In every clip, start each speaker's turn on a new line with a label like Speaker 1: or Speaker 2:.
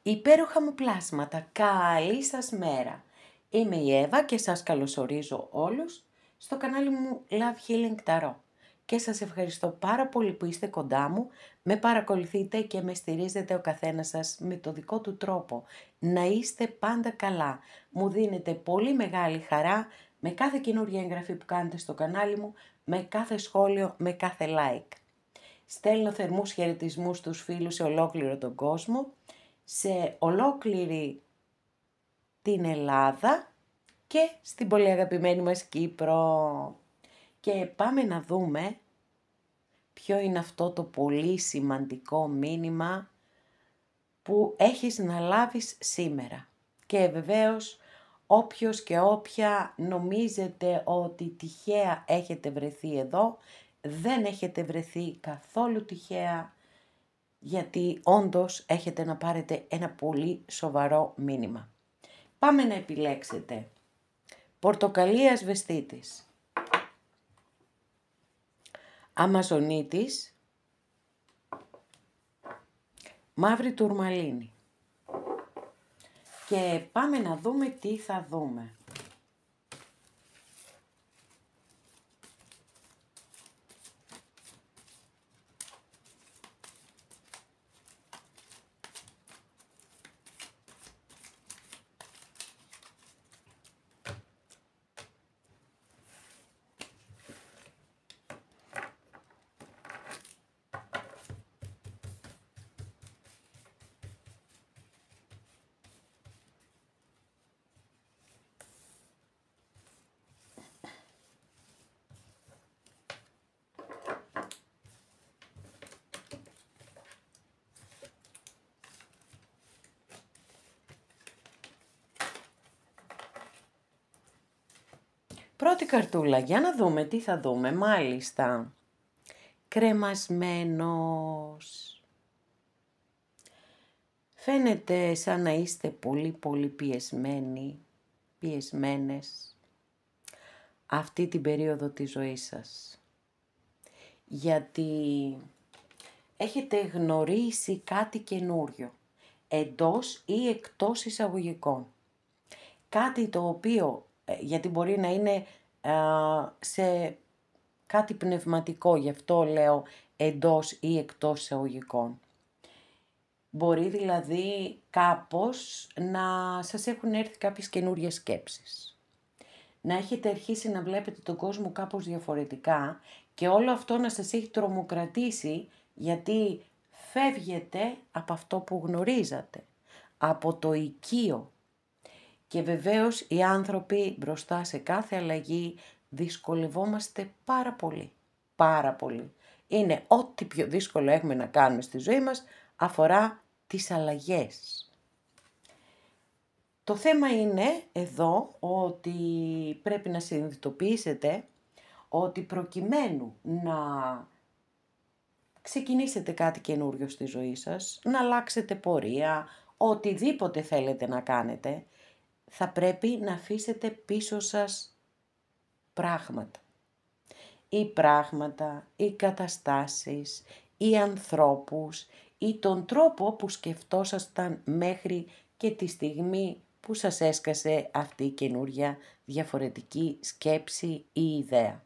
Speaker 1: Υπέροχα μου πλάσματα, καλή σας μέρα. Είμαι η Εύα και σας καλωσορίζω όλους στο κανάλι μου Love Healing Tarot. Και σας ευχαριστώ πάρα πολύ που είστε κοντά μου, με παρακολουθείτε και με στηρίζετε ο καθένας σας με το δικό του τρόπο. Να είστε πάντα καλά. Μου δίνετε πολύ μεγάλη χαρά με κάθε καινούργια εγγραφή που κάνετε στο κανάλι μου, με κάθε σχόλιο, με κάθε like. Στέλνω θερμούς χαιρετισμούς στους φίλους σε ολόκληρο τον κόσμο, σε ολόκληρη την Ελλάδα και στην πολύ αγαπημένη μας Κύπρο. Και πάμε να δούμε ποιο είναι αυτό το πολύ σημαντικό μήνυμα που έχεις να λάβεις σήμερα. Και βεβαίως όποιος και όποια νομίζετε ότι τυχαία έχετε βρεθεί εδώ, δεν έχετε βρεθεί καθόλου τυχαία, γιατί όντως έχετε να πάρετε ένα πολύ σοβαρό μήνυμα. Πάμε να επιλέξετε πορτοκαλί ασβεστίτης, αμαζονίτης, μαύρη τουρμαλίνη. Και πάμε να δούμε τι θα δούμε. Πρώτη καρτούλα, για να δούμε τι θα δούμε. Μάλιστα, κρεμασμένος. Φαίνεται σαν να είστε πολύ πιεσμένες αυτή την περίοδο της ζωής σας. Γιατί έχετε γνωρίσει κάτι καινούριο, εντός ή εκτός εισαγωγικών. Κάτι το οποίο, γιατί μπορεί να είναι σε κάτι πνευματικό, γι' αυτό λέω εντός ή εκτός εισαγωγικών. Μπορεί δηλαδή κάπως να σας έχουν έρθει κάποιες καινούριες σκέψεις. Να έχετε αρχίσει να βλέπετε τον κόσμο κάπως διαφορετικά και όλο αυτό να σας έχει τρομοκρατήσει, γιατί φεύγετε από αυτό που γνωρίζατε, από το οικείο. Και βεβαίως οι άνθρωποι μπροστά σε κάθε αλλαγή δυσκολευόμαστε πάρα πολύ. Είναι ό,τι πιο δύσκολο έχουμε να κάνουμε στη ζωή μας, αφορά τις αλλαγές. Το θέμα είναι εδώ ότι πρέπει να συνειδητοποιήσετε ότι προκειμένου να ξεκινήσετε κάτι καινούριο στη ζωή σας, να αλλάξετε πορεία, οτιδήποτε θέλετε να κάνετε, θα πρέπει να αφήσετε πίσω σας πράγματα. Ή πράγματα, ή καταστάσεις, ή ανθρώπους, ή τον τρόπο που σκεφτόσασταν μέχρι και τη στιγμή που σας έσκασε αυτή η καινούρια διαφορετική σκέψη ή ιδέα.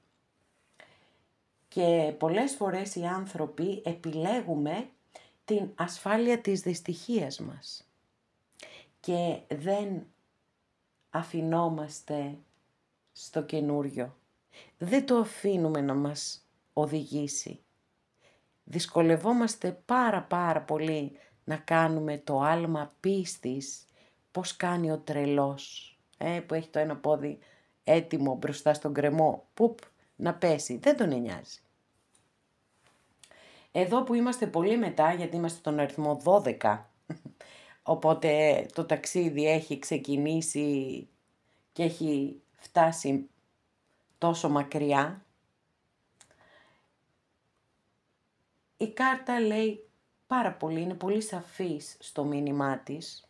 Speaker 1: Και πολλές φορές οι άνθρωποι επιλέγουμε την ασφάλεια της δυστυχίας μας και δεν αφινόμαστε στο καινούριο. Δεν το αφήνουμε να μας οδηγήσει. Δυσκολευόμαστε πάρα πολύ να κάνουμε το άλμα πίστης, πώς κάνει ο τρελός, που έχει το ένα πόδι έτοιμο μπροστά στον κρεμό, πουπ, να πέσει, δεν τον νοιάζει. Εδώ που είμαστε πολύ μετά, γιατί είμαστε στον αριθμό 12, οπότε το ταξίδι έχει ξεκινήσει και έχει φτάσει τόσο μακριά, η κάρτα λέει πάρα πολύ, είναι πολύ σαφής στο μήνυμά της,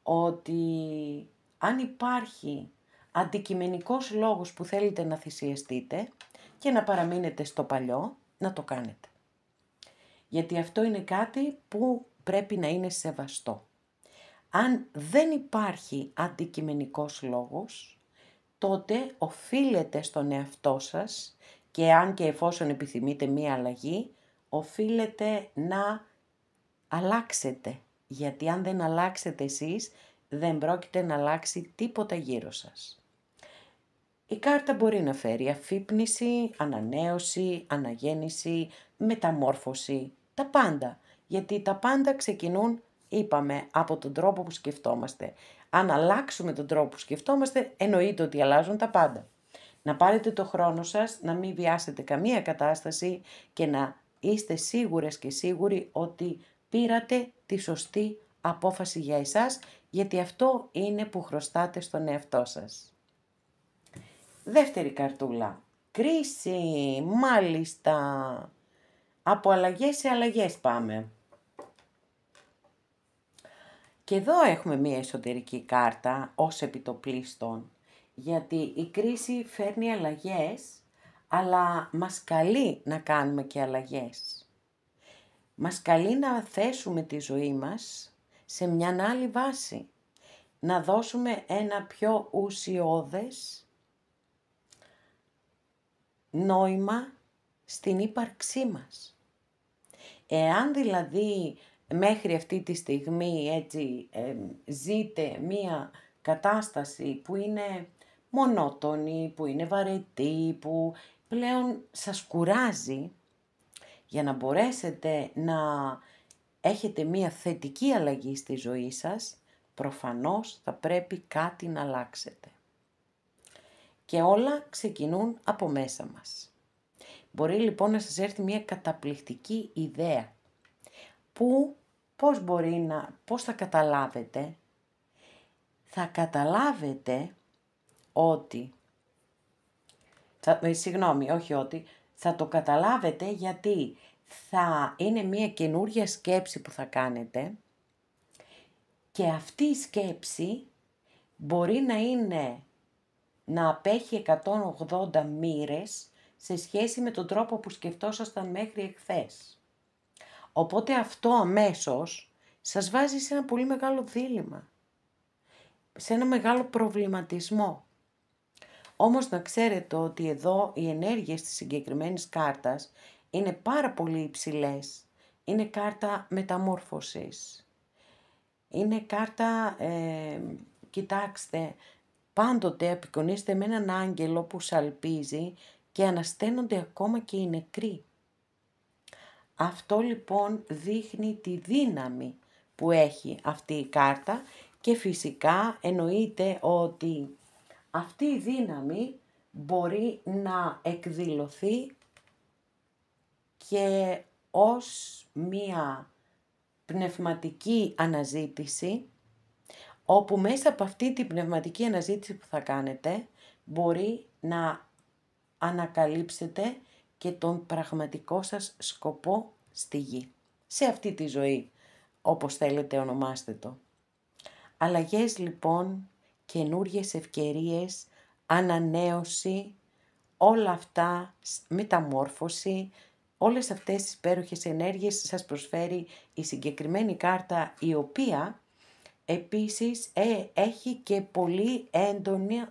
Speaker 1: ότι αν υπάρχει αντικειμενικός λόγος που θέλετε να θυσιαστείτε και να παραμείνετε στο παλιό, να το κάνετε. Γιατί αυτό είναι κάτι που πρέπει να είναι σεβαστό. Αν δεν υπάρχει αντικειμενικός λόγος, τότε οφείλετε στον εαυτό σας και αν και εφόσον επιθυμείτε μία αλλαγή, οφείλετε να αλλάξετε. Γιατί αν δεν αλλάξετε εσείς, δεν πρόκειται να αλλάξει τίποτα γύρω σας. Η κάρτα μπορεί να φέρει αφύπνιση, ανανέωση, αναγέννηση, μεταμόρφωση, τα πάντα. Γιατί τα πάντα ξεκινούν, είπαμε, από τον τρόπο που σκεφτόμαστε. Αν αλλάξουμε τον τρόπο που σκεφτόμαστε, εννοείται ότι αλλάζουν τα πάντα. Να πάρετε το χρόνο σας, να μην βιάσετε καμία κατάσταση και να είστε σίγουρες και σίγουροι ότι πήρατε τη σωστή απόφαση για εσάς, γιατί αυτό είναι που χρωστάτε στον εαυτό σας. Δεύτερη καρτούλα. Κρίση, μάλιστα. Από αλλαγές σε αλλαγές πάμε. Και εδώ έχουμε μία εσωτερική κάρτα ως επιτοπλίστων, γιατί η κρίση φέρνει αλλαγές, αλλά μας καλεί να κάνουμε και αλλαγές. Μας καλεί να θέσουμε τη ζωή μας σε μια άλλη βάση, να δώσουμε ένα πιο ουσιώδες νόημα στην ύπαρξή μας. Εάν δηλαδή μέχρι αυτή τη στιγμή έτσι ζείτε μία κατάσταση που είναι μονότονη, που είναι βαρετή, που πλέον σας κουράζει, για να μπορέσετε να έχετε μία θετική αλλαγή στη ζωή σας, προφανώς θα πρέπει κάτι να αλλάξετε. Και όλα ξεκινούν από μέσα μας. Μπορεί λοιπόν να σας έρθει μια καταπληκτική ιδέα. Πώς θα καταλάβετε? Θα καταλάβετε ότι, θα το καταλάβετε γιατί θα είναι μια καινούρια σκέψη που θα κάνετε και αυτή η σκέψη μπορεί να απέχει 180 μοίρες σε σχέση με τον τρόπο που σκεφτόσασταν μέχρι εχθές. Οπότε αυτό αμέσως σας βάζει σε ένα πολύ μεγάλο δίλημμα, σε ένα μεγάλο προβληματισμό. Όμως να ξέρετε ότι εδώ οι ενέργειες της συγκεκριμένης κάρτας είναι πάρα πολύ υψηλές. Είναι κάρτα μεταμόρφωσης. Είναι κάρτα, κοιτάξτε, πάντοτε απεικονίζεται με έναν άγγελο που σαλπίζει και ανασταίνονται ακόμα και οι νεκροί. Αυτό λοιπόν δείχνει τη δύναμη που έχει αυτή η κάρτα και φυσικά εννοείται ότι αυτή η δύναμη μπορεί να εκδηλωθεί και ως μία πνευματική αναζήτηση, όπου μέσα από αυτή την πνευματική αναζήτηση που θα κάνετε μπορεί να ανακαλύψετε και τον πραγματικό σας σκοπό στη γη, σε αυτή τη ζωή, όπως θέλετε ονομάστε το. Αλλαγές λοιπόν, καινούριες ευκαιρίες, ανανέωση, όλα αυτά, μεταμόρφωση, όλες αυτές τις υπέροχες ενέργειες σας προσφέρει η συγκεκριμένη κάρτα, η οποία επίσης έχει και πολύ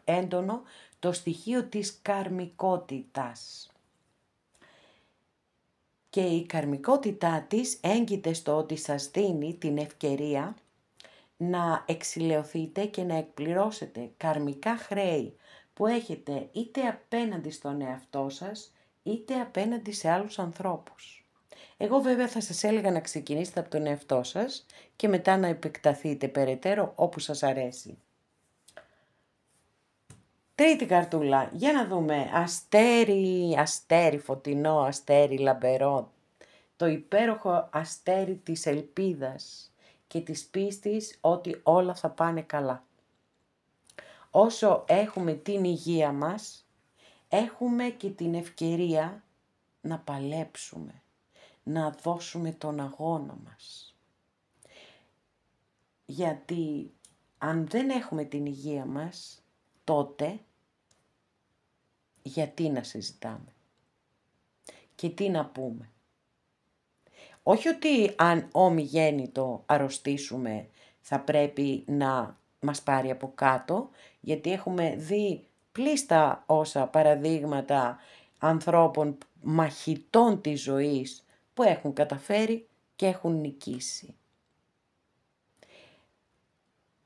Speaker 1: έντονο το στοιχείο της καρμικότητας. Και η καρμικότητά της έγκυται στο ότι σας δίνει την ευκαιρία να εξηλαιωθείτε και να εκπληρώσετε καρμικά χρέη που έχετε είτε απέναντι στον εαυτό σας, είτε απέναντι σε άλλους ανθρώπους. Εγώ βέβαια θα σας έλεγα να ξεκινήσετε από τον εαυτό σας και μετά να επεκταθείτε περαιτέρω όπου σας αρέσει. Τρίτη καρτούλα, για να δούμε, αστέρι φωτεινό, αστέρι λαμπερό, το υπέροχο αστέρι της ελπίδας και της πίστης ότι όλα θα πάνε καλά. Όσο έχουμε την υγεία μας, έχουμε και την ευκαιρία να παλέψουμε, να δώσουμε τον αγώνα μας. Γιατί αν δεν έχουμε την υγεία μας, τότε γιατί να συζητάμε και τι να πούμε. Όχι ότι αν ομιγέννητο αρρωστήσουμε θα πρέπει να μας πάρει από κάτω, γιατί έχουμε δει πλήστα όσα παραδείγματα ανθρώπων μαχητών της ζωής που έχουν καταφέρει και έχουν νικήσει.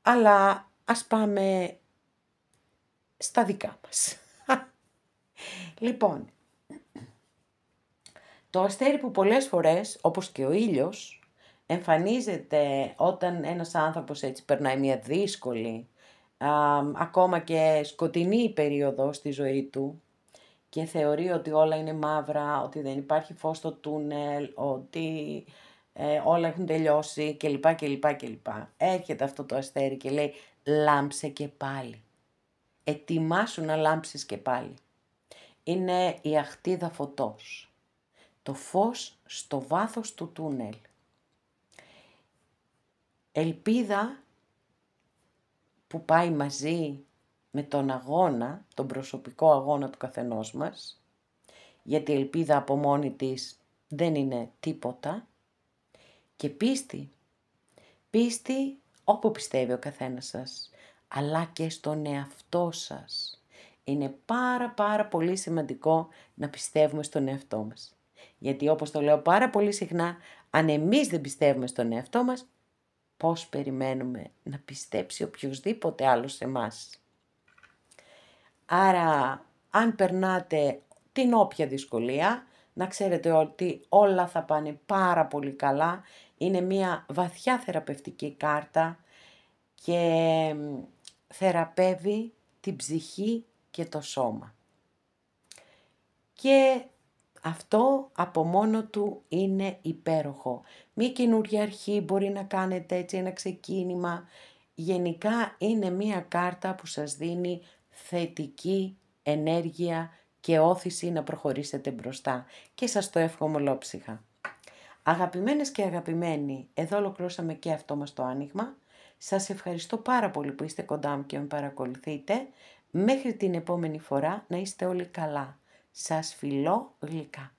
Speaker 1: Αλλά ας πάμε στα δικά μας. Λοιπόν, το αστέρι που πολλές φορές, όπως και ο ήλιος, εμφανίζεται όταν ένας άνθρωπος έτσι περνάει μια δύσκολη, ακόμα και σκοτεινή περίοδο στη ζωή του και θεωρεί ότι όλα είναι μαύρα, ότι δεν υπάρχει φως στο τούνελ, ότι όλα έχουν τελειώσει κλπ. Έρχεται αυτό το αστέρι και λέει λάμψε και πάλι. Ετοιμάσου να λάμψεις και πάλι. Είναι η αχτίδα φωτός. Το φως στο βάθος του τούνελ. Ελπίδα που πάει μαζί με τον αγώνα, τον προσωπικό αγώνα του καθενός μας, γιατί η ελπίδα από μόνη της δεν είναι τίποτα, και πίστη. Πίστη όπου πιστεύει ο καθένας σας, αλλά και στον εαυτό σας. Είναι πάρα πολύ σημαντικό να πιστεύουμε στον εαυτό μας. Γιατί όπως το λέω πάρα πολύ συχνά, αν εμείς δεν πιστεύουμε στον εαυτό μας, πώς περιμένουμε να πιστέψει οποιοσδήποτε άλλος σε εμάς. Άρα, αν περνάτε την όποια δυσκολία, να ξέρετε ότι όλα θα πάνε πάρα πολύ καλά. Είναι μια βαθιά θεραπευτική κάρτα και θεραπεύει την ψυχή και το σώμα. Και αυτό από μόνο του είναι υπέροχο. Μία καινούργια αρχή μπορεί να κάνετε έτσι ένα ξεκίνημα. Γενικά είναι μία κάρτα που σας δίνει θετική ενέργεια και όθηση να προχωρήσετε μπροστά. Και σας το εύχομαι ολόψυχα. Αγαπημένες και αγαπημένοι, εδώ ολοκληρώσαμε και αυτό μας το άνοιγμα. Σας ευχαριστώ πάρα πολύ που είστε κοντά μου και με παρακολουθείτε. Μέχρι την επόμενη φορά να είστε όλοι καλά. Σας φιλώ γλυκά.